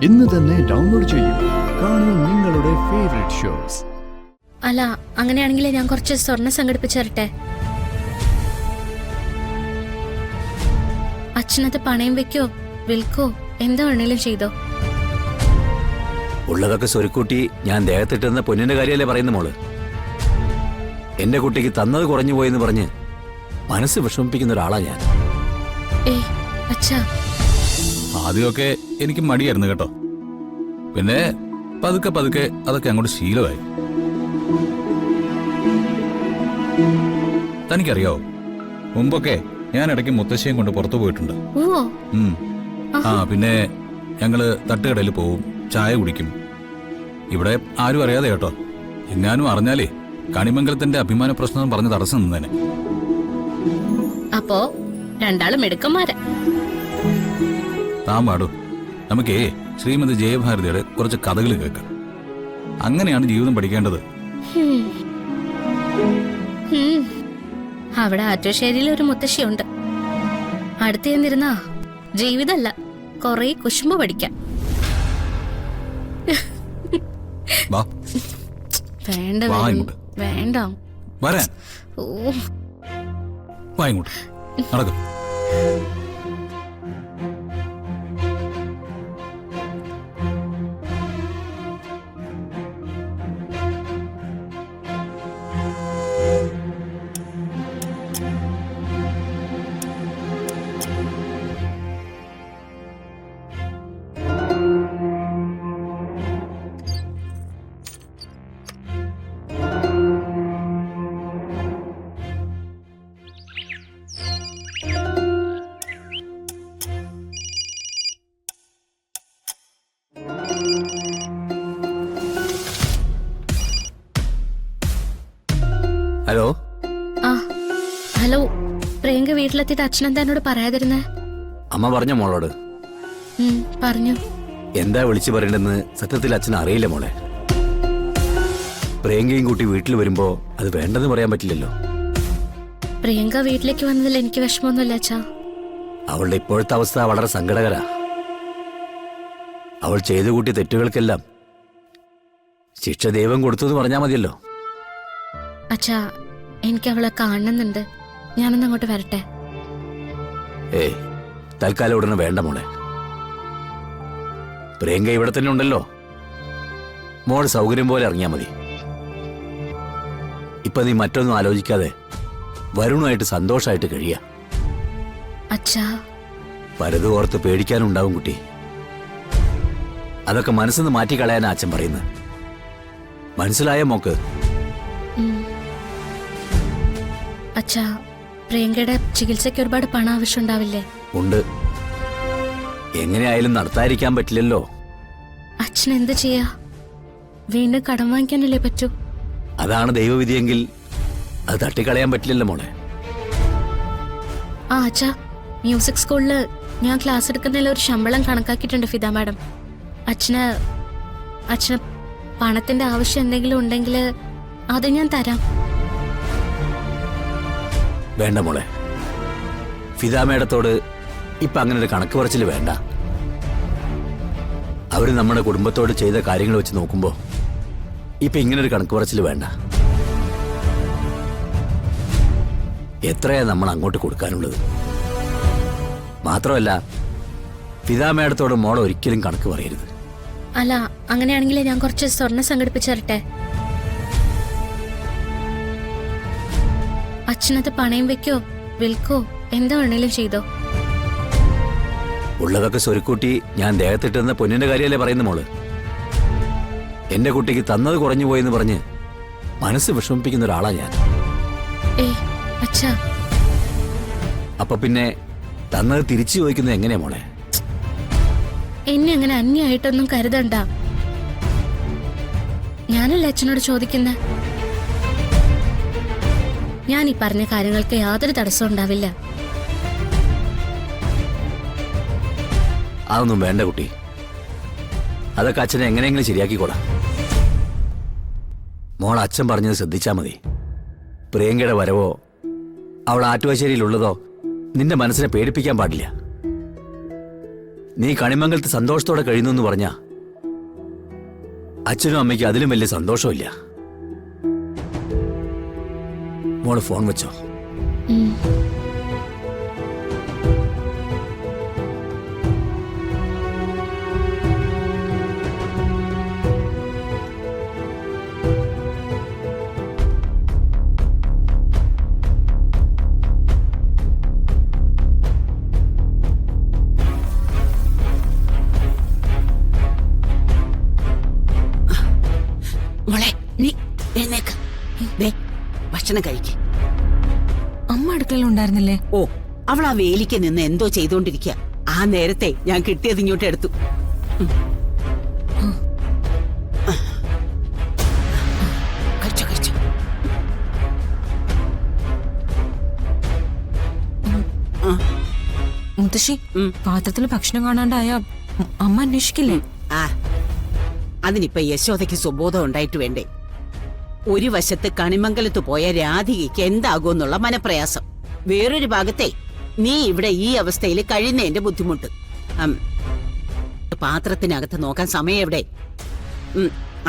ഇന്ന് തന്നെ ഡൗൺലോഡ് ചെയ്യൂ. കാണൂ നിങ്ങളുടെ ഫേവറേറ്റ് ഷോസ്. അല്ല, അങ്ങനെയാണെങ്കിൽ ഞാൻ കുറച്ച് സ്വർണം സംഘടിപ്പിച്ചു തരട്ടെ. അച്ഛനത് പണയം വെക്കോ വിൽക്കോ എന്താ വേണേലും ചെയ്തോ. ഉള്ളതൊക്കെ സ്വരുക്കൂട്ടി ഞാൻ ദേഹത്തിട്ടുന്ന പൊന്നിന്റെ കാര്യമല്ലേ പറയുന്ന മോള്. എന്റെ കുട്ടിക്ക് തന്നത് കുറഞ്ഞു പോയെന്ന് പറഞ്ഞ് മനസ്സ് വിഷമിപ്പിക്കുന്ന ഒരാളാ ഞാൻ. അച്ഛാ, ആദ്യമൊക്കെ എനിക്ക് മടിയായിരുന്നു കേട്ടോ. പിന്നെ പതുക്കെ പതുക്കെ അതൊക്കെ അങ്ങോട്ട് ശീലമായി. തനിക്കറിയാവോ, മുമ്പൊക്കെ ഞാൻ ഇടയ്ക്ക് മുത്തശ്ശിയും കൊണ്ട് പുറത്തു പോയിട്ടുണ്ട്. പിന്നെ ഞങ്ങള് തട്ടുകടയിൽ പോവും, ചായ കുടിക്കും. ഇവിടെ ആരും അറിയാതെ കേട്ടോ. എങ്ങാനും അറിഞ്ഞാലേ കണിമംഗലത്തിന്റെ അഭിമാന പ്രശ്നം പറഞ്ഞ് തടസ്സം നിന്നേനെ. അപ്പോ രണ്ടാളും എടുക്കന്മാരാ. താൻ പാടൂ, നമുക്കേ ശ്രീമതി ജയഭാരതിയുടെ കുറച്ച് കഥകൾ കേൾക്കാം. അങ്ങനെയാണ് ജീവിതം പഠിക്കേണ്ടത്. അവിടെ ആറ്റുശ്ശേരിയിൽ ഒരു മുത്തശ്ശിയുണ്ട്. അടുത്ത് ചെന്നിരുന്നാ ജീവിതമല്ല കൊറേ കുശുമ്പ് പഠിക്കാം. വേണ്ട വേണ്ട വരാൻ ഓ വായിങ്ങോട്ട് നടക്കും. ഹലോ. ആ ഹലോ, പ്രിയങ്ക വീട്ടിലെത്തിയിട്ട് അച്ഛനെന്താ എന്നോട് പറയാതിരുന്നേ? അമ്മ പറഞ്ഞ മോളോട്. പറഞ്ഞു. എന്താ വിളിച്ചു പറയണ്ടെന്ന് സത്യത്തിൽ അച്ഛൻ അറിയില്ല മോളെ. പ്രിയങ്കയും കൂട്ടി വീട്ടിൽ വരുമ്പോ അത് വേണ്ടെന്ന് പറയാൻ പറ്റില്ലല്ലോ. പ്രിയങ്ക വീട്ടിലേക്ക് വന്നതിൽ എനിക്ക് വിഷമമൊന്നുമില്ല അച്ഛാ. അവളുടെ ഇപ്പോഴത്തെ അവസ്ഥ വളരെ സങ്കടകരാ. അവൾ ചെയ്തു കൂട്ടിയ തെറ്റുകൾക്കെല്ലാം ശിക്ഷ ദൈവം കൊടുത്തു എന്ന് പറഞ്ഞാൽ മതിയല്ലോ. അച്ഛാ, എനിക്ക് അവളെ കാണുന്നുണ്ട്. ഞാനൊന്ന് അങ്ങോട്ട് വരട്ടെ. തൽക്കാലം ഉടനെ വേണ്ട മോളെ. പ്രിയങ്ക ഇവിടെ തന്നെ ഉണ്ടല്ലോ. മോൾ സൗകര്യം പോലെ ഇറങ്ങിയാ മതി. ഇപ്പൊ നീ മറ്റൊന്നും ആലോചിക്കാതെ വരുണുമായിട്ട് സന്തോഷമായിട്ട് കഴിയ. അച്ഛാ, പലതും ഓർത്ത് പേടിക്കാനുണ്ടാവും കുട്ടി. അതൊക്കെ മനസ്സിന്ന് മാറ്റിക്കളയാനാ അച്ഛൻ പറയുന്നത്. മനസ്സിലായ മോക്ക്? അച്ഛാ, പ്രിയങ്കയുടെ ചികിത്സയ്ക്ക് ഒരുപാട് പണം ആവശ്യമുണ്ടാവില്ലേ? ഉണ്ട്. എങ്ങനെയായാലും നടത്താതിരിക്കാൻ പറ്റില്ലല്ലോ. അച്ഛൻ എന്ത് ചെയ്യാ? വീണ്ടും കടം വാങ്ങിക്കാനല്ലേ പറ്റൂ? അതാണ് ദൈവവിധിയെങ്കിൽ അത് തട്ടിക്കളയാൻ പറ്റില്ലല്ലോ മോളെ. അച്ഛാ, മ്യൂസിക് സ്കൂളില് ഞാൻ ക്ലാസ് എടുക്കുന്നതിൽ ഒരു ശമ്പളം കണക്കാക്കിയിട്ടുണ്ട് ഫിദ മാഡം. അച്ഛന് പണത്തിന്റെ ആവശ്യം എന്തെങ്കിലും ഉണ്ടെങ്കിൽ അത് ഞാൻ തരാം. വേണ്ട മോളെ. ഫിദ മേഡത്തോട് ഇപ്പൊ അങ്ങനെ ഒരു കണക്ക് പറച്ചിൽ വേണ്ട. അവര് നമ്മുടെ കുടുംബത്തോട് ചെയ്ത കാര്യങ്ങൾ വെച്ച് നോക്കുമ്പോ ഇപ്പൊ ഇങ്ങനൊരു കണക്ക് പറച്ചിൽ വേണ്ട. എത്രയാ നമ്മൾ അങ്ങോട്ട് കൊടുക്കാനുള്ളത്? മാത്രമല്ല, ഫിദ മേഡത്തോട് മോളെ ഒരിക്കലും കണക്ക് പറയരുത്. അല്ല, അങ്ങനെയാണെങ്കിൽ ഞാൻ കുറച്ച് സ്വർണം സംഘടിപ്പിച്ചു തരട്ടെ. അച്ഛനത് പണയം വെക്കോ വിൽക്കോ എന്താ വേണേലും ചെയ്തോ. ഉള്ളതൊക്കെ സ്വരുക്കൂട്ടി ഞാൻ ദേഹത്തിട്ടുന്ന പൊന്നിന്റെ കാര്യമല്ലേ പറയുന്ന മോള്. എന്റെ കുട്ടിക്ക് തന്നത് കുറഞ്ഞു പോയെന്ന് പറഞ്ഞ് മനസ്സ് വിഷമിപ്പിക്കുന്ന ഒരാളാ ഞാൻ. അച്ഛാ, അപ്പൊ പിന്നെ തന്നത് തിരിച്ചു ചോദിക്കുന്നത് എങ്ങനെയാ മോളെ? എന്നെ അങ്ങനെ അന്യായിട്ടൊന്നും കരുതണ്ട. ഞാനല്ലേ അച്ഛനോട് ചോദിക്കുന്ന. ഞാൻ ഈ പറഞ്ഞ കാര്യങ്ങൾക്ക് യാതൊരു തടസ്സവും ഉണ്ടാവില്ല. അതൊന്നും വേണ്ട കുട്ടി. അതൊക്കെ അച്ഛനെ എങ്ങനെയെങ്കിലും ശരിയാക്കിക്കോടാ. മോൾ അച്ഛൻ പറഞ്ഞത് ശ്രദ്ധിച്ചാ മതി. പ്രിയങ്കയുടെ വരവോ അവൾ ആറ്റുവാശ്ശേരിയിലുള്ളതോ നിന്റെ മനസ്സിനെ പേടിപ്പിക്കാൻ പാടില്ല. നീ കണിമംഗലത്ത് സന്തോഷത്തോടെ കഴിയുന്നു എന്ന് പറഞ്ഞാ അച്ഛനും അമ്മയ്ക്കും അതിലും വലിയ സന്തോഷമില്ല. മോള് ഫോൺ വെച്ചോ. മോളെ നീ എഴുന്നേക്ക്. ദേ, ഭക്ഷണം കഴിക്ക്. അമ്മ അടുക്കളയിലുണ്ടായിരുന്നില്ലേ? ഓ, അവൾ ആ വേലിക്ക് നിന്ന് എന്തോ ചെയ്തോണ്ടിരിക്കുക. ആ നേരത്തെ ഞാൻ കിട്ടിയത് ഇങ്ങോട്ട് എടുത്തു. കഴിച്ചോ കഴിച്ചോ. മുത്തശ്ശി, പാത്രത്തിൽ ഭക്ഷണം കാണാണ്ടായ അമ്മ അന്വേഷിക്കില്ലേ? ആ, അതിനിപ്പോ യശോദയ്ക്ക് സുബോധം ഉണ്ടായിട്ട് വേണ്ടേ? ഒരു വശത്ത് കണിമംഗലത്ത് പോയ രാധികയ്ക്ക് എന്താകുമെന്നുള്ള മനപ്രയാസം, വേറൊരു ഭാഗത്തെ നീ ഇവിടെ ഈ അവസ്ഥയിൽ കഴിയുന്നതിന്റെ ബുദ്ധിമുട്ട്. പാത്രത്തിനകത്ത് നോക്കാൻ സമയം എവിടെ?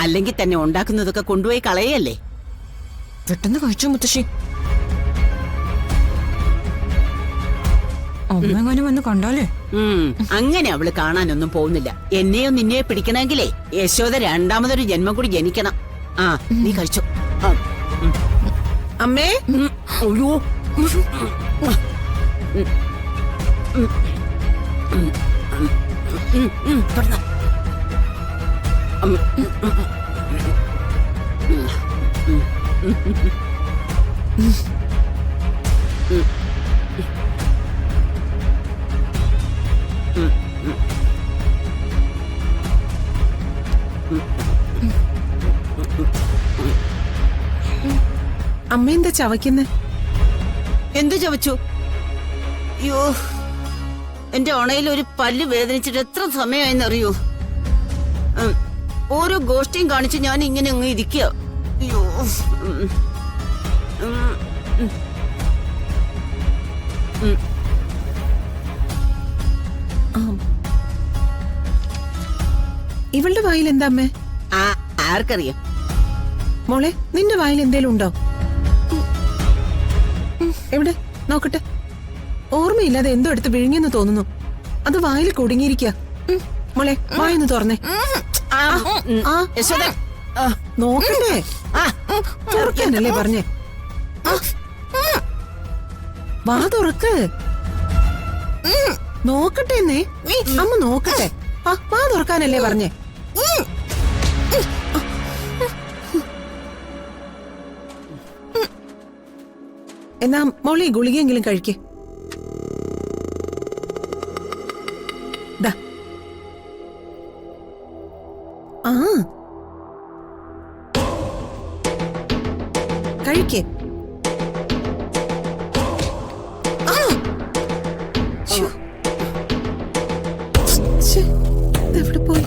അല്ലെങ്കിൽ തന്നെ ഉണ്ടാക്കുന്നതൊക്കെ കൊണ്ടുപോയി കളയല്ലേ? പെട്ടെന്ന് കഴിച്ചു മുത്തശ്ശി. അമ്മ വന്ന് കണ്ടാലേ? അങ്ങനെ അവള് കാണാനൊന്നും പോകുന്നില്ല. എന്നെയോ നിന്നെയോ പിടിക്കണമെങ്കിലേ യശോദ രണ്ടാമതൊരു ജന്മം കൂടി ജനിക്കണം. ആ, നീ കഴിച്ചോ. അമ്മേ, അയ്യോ, തുറന്നോ. അമ്മ എന്താ ചവയ്ക്കുന്നെ? എന്തു ചവച്ചു? അയ്യോ, എന്റെ ഒണയിൽ ഒരു പല്ല് വേദനിച്ചിട്ട് എത്ര സമയമായെന്നറിയോ? ഓരോ ഗോഷ്ടിയും കാണിച്ച് ഞാൻ ഇങ്ങനെ അങ്ങ് ഇരിക്കുക. അയ്യോ, ഇവളുടെ വായിൽ എന്താ അമ്മേ? ആർക്കറിയാം? മോളെ, നിന്റെ വായിൽ എന്തേലും ഉണ്ടോ? എവിടെ നോക്കട്ടെ. ഓർമ്മയില്ലാതെ എന്തോ എടുത്ത് വിഴുങ്ങിയെന്ന് തോന്നുന്നു. അത് വായിൽ കുടുങ്ങിയിരിക്കുക. മോളെ, വായൊന്ന് തുറന്നേ. നോക്കണ്ടേ? തുറക്കാനല്ലേ പറഞ്ഞേ? വാ തുറക്ക്. നോക്കട്ടെ എന്നേ, അമ്മ നോക്കട്ടെ. വാ തുറക്കാനല്ലേ പറഞ്ഞേ? എന്നാ മോളെ ഈ ഗുളികയെങ്കിലും കഴിക്കേ. ആ, കഴിക്കേ. എവിടെ പോയി?